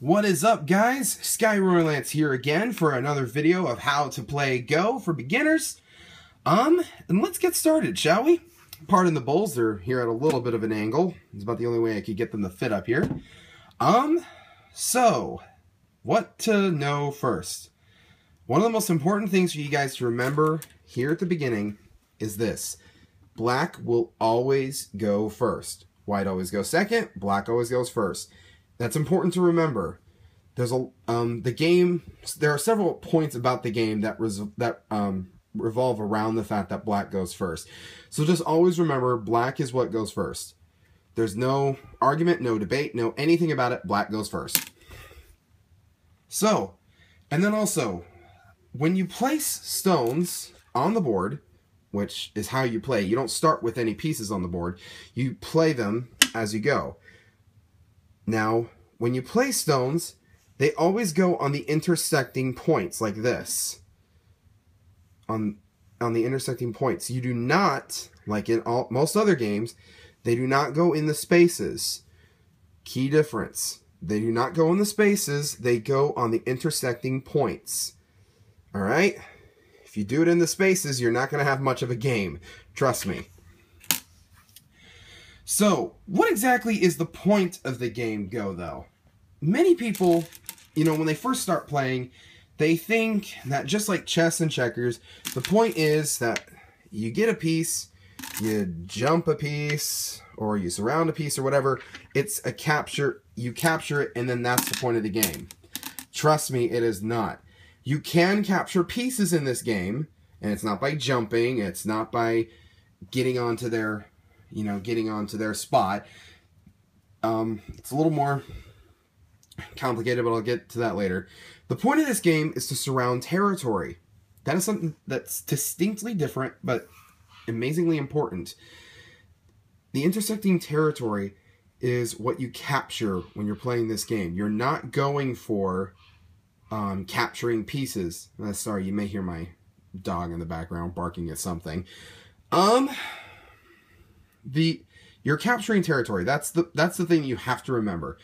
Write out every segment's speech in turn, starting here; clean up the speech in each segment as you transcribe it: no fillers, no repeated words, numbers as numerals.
What is up, guys? SkyRoyalance here again for another video of how to play Go for beginners. And let's get started, shall we? Pardon the bowls, they're here at a little bit of an angle. It's about the only way I could get them to fit up here. So, what to know first? One of the most important things for you guys to remember here at the beginning is this. Black will always go first. White always goes second, black always goes first. That's important to remember. There's the game. There are several points about the game that revolve around the fact that black goes first. So just always remember, black is what goes first. There's no argument, no debate, no anything about it. Black goes first. So, and then also, when you place stones on the board, which is how you play, you don't start with any pieces on the board. You play them as you go. Now, when you play stones, they always go on the intersecting points like this. On the intersecting points. You do not, like in most other games, they do not go in the spaces. Key difference. They do not go in the spaces, they go on the intersecting points. Alright? If you do it in the spaces, you're not going to have much of a game. Trust me. So, what exactly is the point of the game Go, though? Many people, you know, when they first start playing, they think that just like chess and checkers, the point is that you get a piece, you jump a piece, or you surround a piece or whatever. It's a capture, you capture it, and then that's the point of the game. Trust me, it is not. You can capture pieces in this game, and it's not by jumping, it's not by getting onto their, you know, getting onto their spot. It's a little more complicated, but I'll get to that later. The point of this game is to surround territory. That is something that's distinctly different, but amazingly important. The intersecting territory is what you capture when you're playing this game. You're not going for capturing pieces. Sorry, you may hear my dog in the background barking at something. You're capturing territory. That's the thing you have to remember.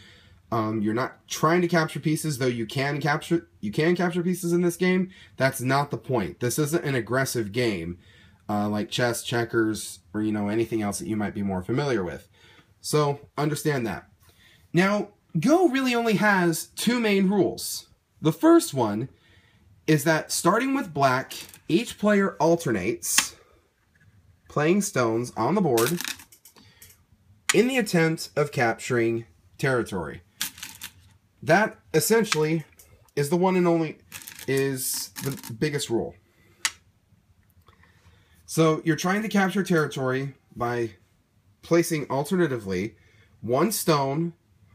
You're not trying to capture pieces, though you can capture pieces in this game. That's not the point. This isn't an aggressive game like chess, checkers, or you know, anything else that you might be more familiar with. So understand that. Now, Go really only has two main rules. The first one is that starting with black, each player alternates playing stones on the board in the attempt of capturing territory. That essentially is the one and only, is the biggest rule. So you're trying to capture territory by placing alternatively one stone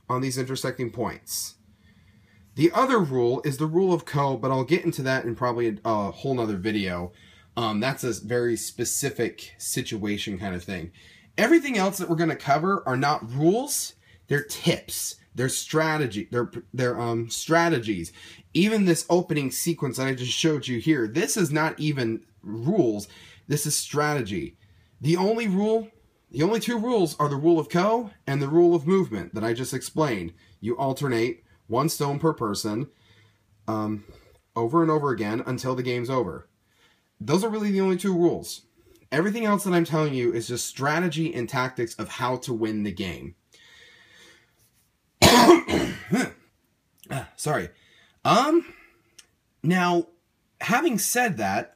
on these intersecting points. The other rule is the rule of Ko, but I'll get into that in probably a whole nother video. That's a very specific situation kind of thing. Everything else that we're going to cover are not rules, they're tips. They're strategy. They're strategies. Even this opening sequence that I just showed you here, this is not even rules. This is strategy. The only two rules are the rule of Ko and the rule of movement that I just explained. You alternate one stone per person over and over again until the game's over. Those are really the only two rules. Everything else that I'm telling you is just strategy and tactics of how to win the game. Sorry. Now, having said that,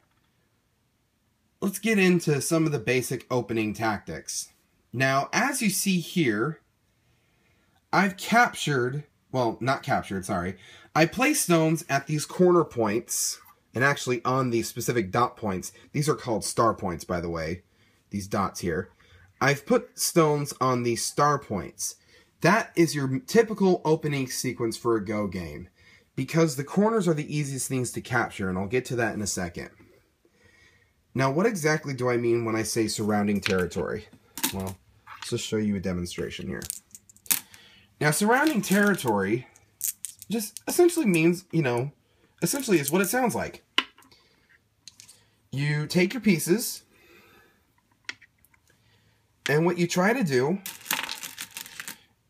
let's get into some of the basic opening tactics. Now, as you see here, I've captured, well, not captured, sorry. I place stones at these corner points, and actually on these specific dot points. These are called star points, by the way, these dots here. I've put stones on these star points. That is your typical opening sequence for a Go game, because the corners are the easiest things to capture, and I'll get to that in a second. Now, what exactly do I mean when I say surrounding territory? Well, let's just show you a demonstration here. Now, surrounding territory just essentially means, you know, essentially is what it sounds like. You take your pieces, and what you try to do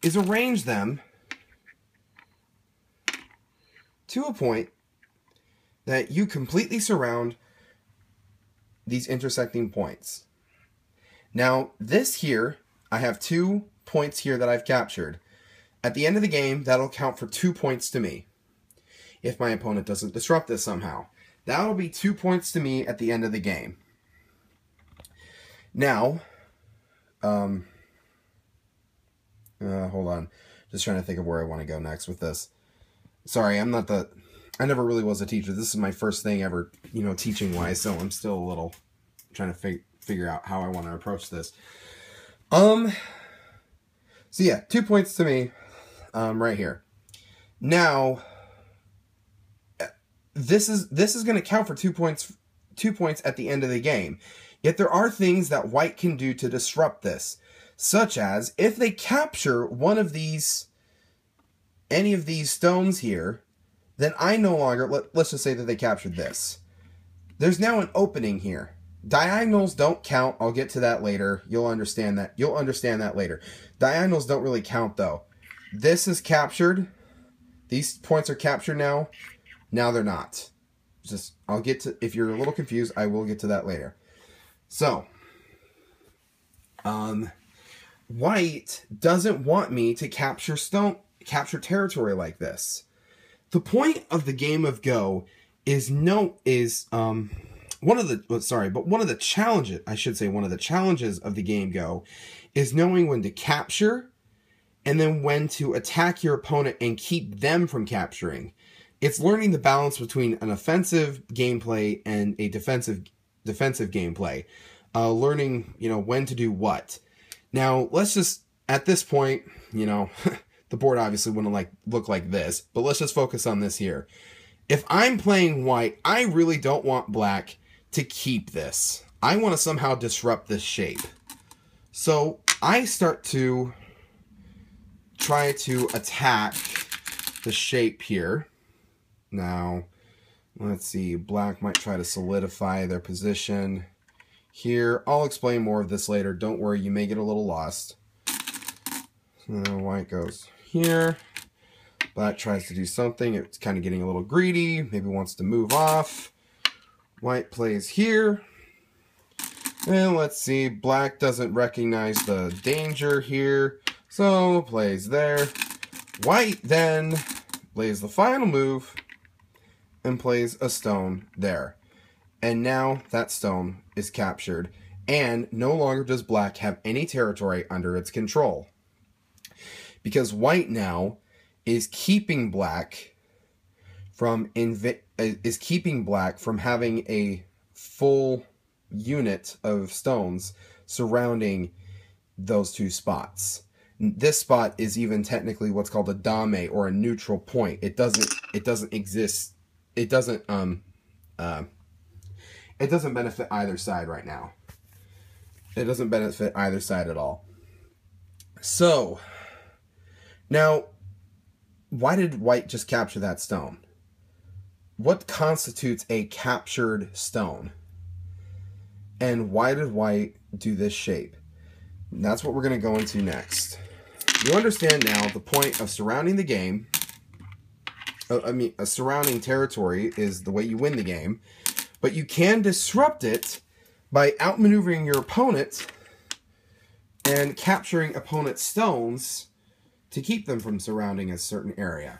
is arrange them to a point that you completely surround these intersecting points. Now, this here, I have 2 points here that I've captured. At the end of the game, that'll count for 2 points to me. If my opponent doesn't disrupt this somehow. That'll be 2 points to me at the end of the game. Now, hold on. Just trying to think of where I want to go next with this. Sorry, I never really was a teacher. This is my first thing ever, teaching-wise, so I'm still a little trying to figure out how I want to approach this. So yeah, 2 points to me, right here. Now, this is going to count for 2 points at the end of the game. Yet there are things that white can do to disrupt this, such as if they capture one of these, any of these stones here, then I no longer, let's just say that they captured this. There's now an opening here. Diagonals don't count. I'll get to that later. You'll understand that. You'll understand that later. Diagonals don't really count though. This is captured. These points are captured now. Now they're not. I'll get to, if you're a little confused, I will get to that later. So, white doesn't want me to capture territory like this. The point of the game of Go is one of the challenges of the game Go is knowing when to capture and then when to attack your opponent and keep them from capturing. It's learning the balance between an offensive gameplay and a defensive gameplay. Learning, when to do what. Now, let's just, at this point, the board obviously wouldn't look like this, but let's just focus on this here. If I'm playing white, I really don't want black to keep this. I want to somehow disrupt this shape. So I start to try to attack the shape here. Now, let's see, black might try to solidify their position here. I'll explain more of this later. Don't worry, you may get a little lost. So white goes here. Black tries to do something. It's kind of getting a little greedy. Maybe wants to move off. White plays here. And let's see, black doesn't recognize the danger here, so plays there. White then plays the final move and plays a stone there. And now that stone is captured, and no longer does black have any territory under its control. Because white now is keeping black from having a full unit of stones surrounding those 2 spots. This spot is even technically what's called a dame, or a neutral point. It doesn't exist. It doesn't benefit either side right now. It doesn't benefit either side at all. So, now, why did white just capture that stone? What constitutes a captured stone? And why did white do this shape? And that's what we're going to go into next. You understand now the point of surrounding the game. A surrounding territory is the way you win the game. But you can disrupt it by outmaneuvering your opponent and capturing opponent's stones to keep them from surrounding a certain area.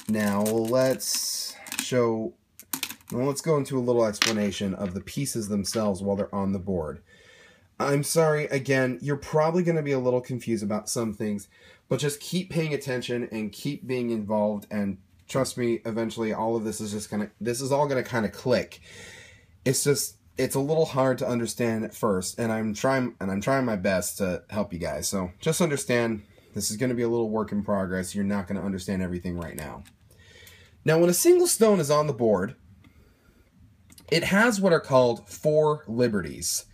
Now let's go into a little explanation of the pieces themselves while they're on the board. I'm sorry, again, you're probably going to be a little confused about some things, but just keep paying attention and keep being involved, and trust me, eventually all of this is all going to kind of click. It's a little hard to understand at first, and I'm trying my best to help you guys. So just understand, this is going to be a little work in progress. You're not going to understand everything right now. Now, when a single stone is on the board, it has what are called 4 liberties.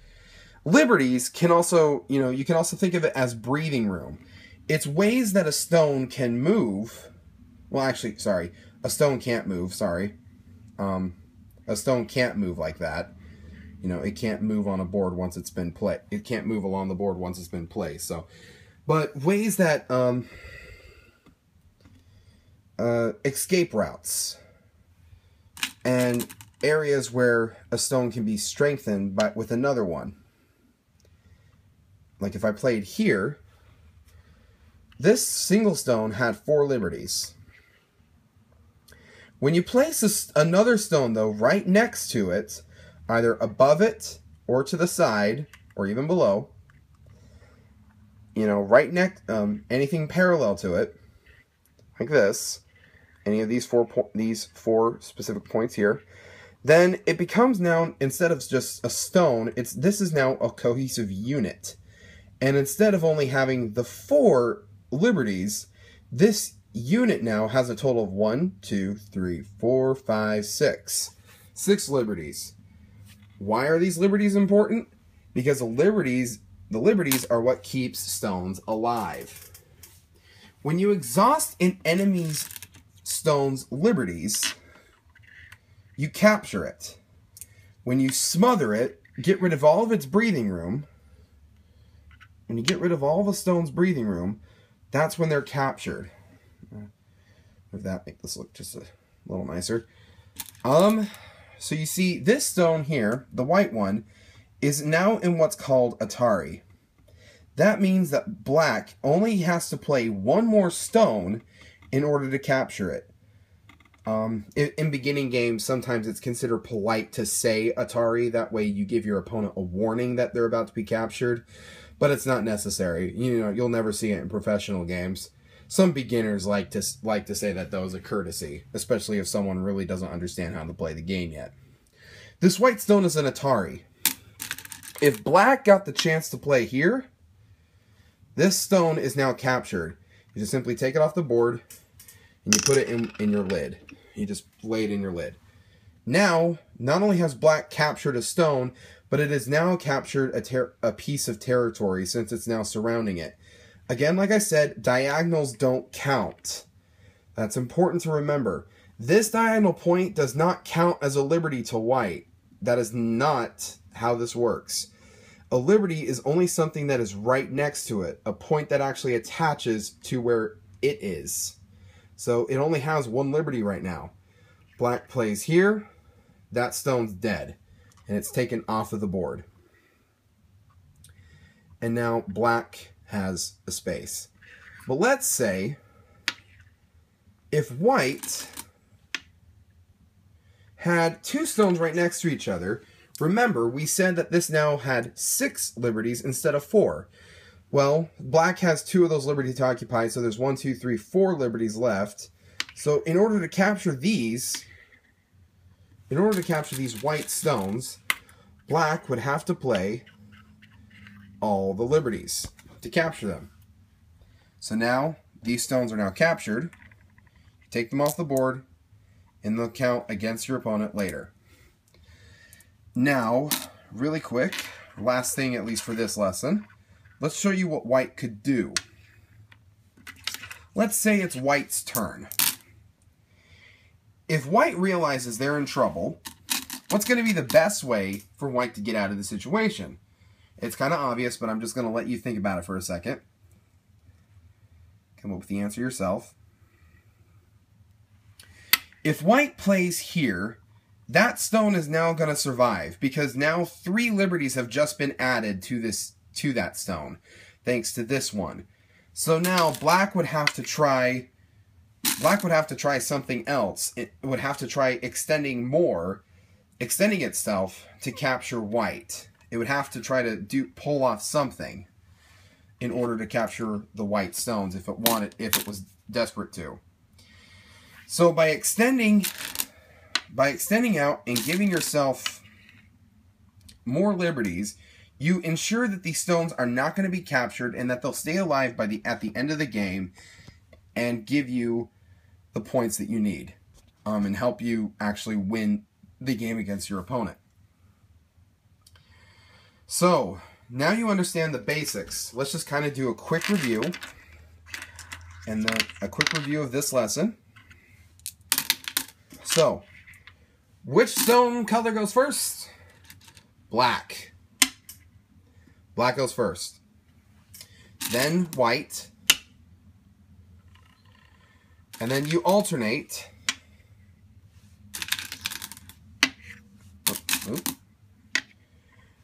Liberties can also, you can also think of it as breathing room. It's ways that a stone can move. Well, actually, sorry, a stone can't move, sorry. A stone can't move like that. It can't move on a board once it's been placed. It can't move along the board once it's been placed. So, but ways that escape routes and areas where a stone can be strengthened with another one. Like if I played here, this single stone had 4 liberties. When you place another stone, though, right next to it, either above it or to the side, or even below, you know, right next, anything parallel to it, like this, any of these four specific points here, then it becomes now, instead of just a stone, this is now a cohesive unit. And instead of only having the 4 liberties, this unit now has a total of 1, 2, 3, 4, 5, 6. 6 liberties. Why are these liberties important? Because the liberties are what keeps stones alive. When you exhaust an enemy's stone's liberties, you capture it. When you smother it, get rid of all of its breathing room, when you get rid of all the stone's breathing room, that's when they're captured. Move that, make this look just a little nicer. So you see, this stone here, the white one, is now in what's called Atari. That means that black only has to play 1 more stone in order to capture it. In beginning games, sometimes it's considered polite to say Atari. That way you give your opponent a warning that they're about to be captured. But it's not necessary. You know, you'll never see it in professional games. Some beginners like to say that though as a courtesy, especially if someone really doesn't understand how to play the game yet. This white stone is an Atari. If black got the chance to play here, this stone is now captured. You just simply take it off the board and you put it in your lid. You just lay it in your lid. Now, not only has black captured a stone, but it has now captured a piece of territory since it's now surrounding it. Again, like I said, diagonals don't count. That's important to remember. This diagonal point does not count as a liberty to white. That is not how this works. A liberty is only something that is right next to it, a point that actually attaches to where it is. So it only has 1 liberty right now. Black plays here, that stone's dead, and it's taken off of the board. And now black has a space. But let's say if white had 2 stones right next to each other, remember we said that this now had 6 liberties instead of 4. Well, black has 2 of those liberties to occupy, so there's 1, 2, 3, 4 liberties left. So in order to capture these white stones, black would have to play all the liberties to capture them. So now these stones are now captured. Take them off the board and they'll count against your opponent later. Now, really quick, last thing at least for this lesson, let's show you what white could do. Let's say it's white's turn. If white realizes they're in trouble, what's going to be the best way for white to get out of the situation? It's kind of obvious, but I'm just going to let you think about it for a second. Come up with the answer yourself. If white plays here, that stone is now going to survive because now 3 liberties have just been added to that stone, thanks to this one. So now black would have to try something else. It would have to try extending itself to capture white. It would have to try to pull off something in order to capture the white stones if it was desperate to. So by extending out and giving yourself more liberties, you ensure that these stones are not going to be captured and that they'll stay alive at the end of the game and give you the points that you need and help you actually win the game against your opponent. So, now you understand the basics. Let's just kind of do a quick review and then a quick review of this lesson. So, which stone color goes first? Black. Black goes first. Then white. And then you alternate.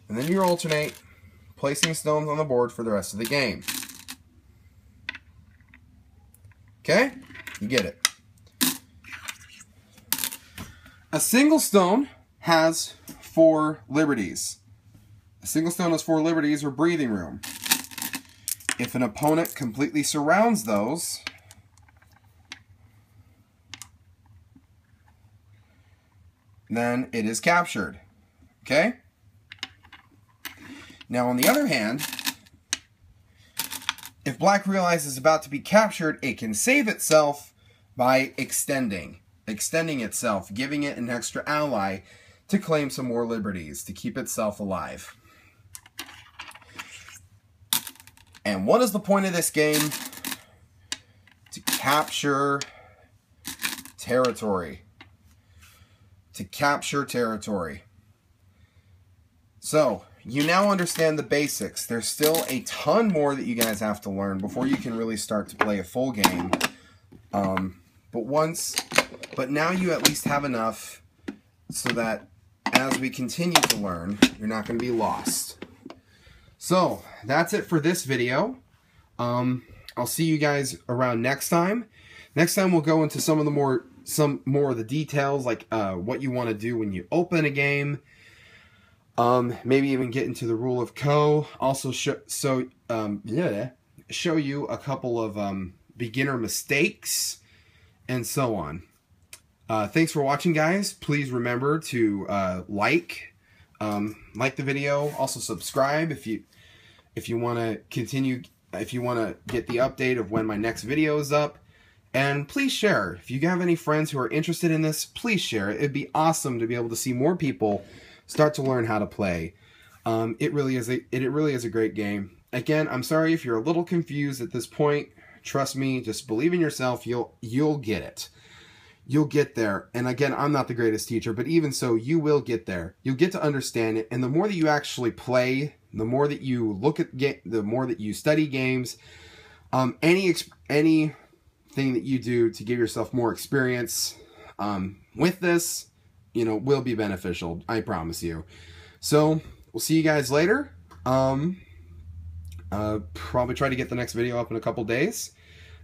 And then you alternate placing stones on the board for the rest of the game. Okay? You get it. A single stone has 4 liberties. A single stone has 4 liberties or breathing room. If an opponent completely surrounds those, then it is captured. Okay? Now, on the other hand, if black realizes it's about to be captured, it can save itself by extending itself, giving it an extra ally to claim some more liberties, to keep itself alive. And what is the point of this game? To capture territory. To capture territory. So, you now understand the basics. There's still a ton more that you guys have to learn before you can really start to play a full game. But now you at least have enough so that as we continue to learn, you're not going to be lost. So, that's it for this video. I'll see you guys around next time. Next time we'll go into some more of the details, like what you want to do when you open a game. Maybe even get into the rule of Ko. Also show you a couple of beginner mistakes and so on. Thanks for watching, guys. Please remember to like the video. Also subscribe if you want to continue. If you want to get the update of when my next video is up. And please share. If you have any friends who are interested in this, please share. It'd be awesome to be able to see more people start to learn how to play. It really is a great game. Again, I'm sorry if you're a little confused at this point. Trust me, just believe in yourself. You'll get it. You'll get there. And again, I'm not the greatest teacher, but even so, you will get there. You'll get to understand it. And the more that you actually play, the more that you look at the more that you study games, anything that you do to give yourself more experience with this, will be beneficial. I promise you. So, we'll see you guys later. Probably try to get the next video up in a couple days.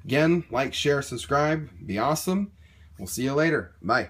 Again, like, share, subscribe. Be awesome. We'll see you later. Bye.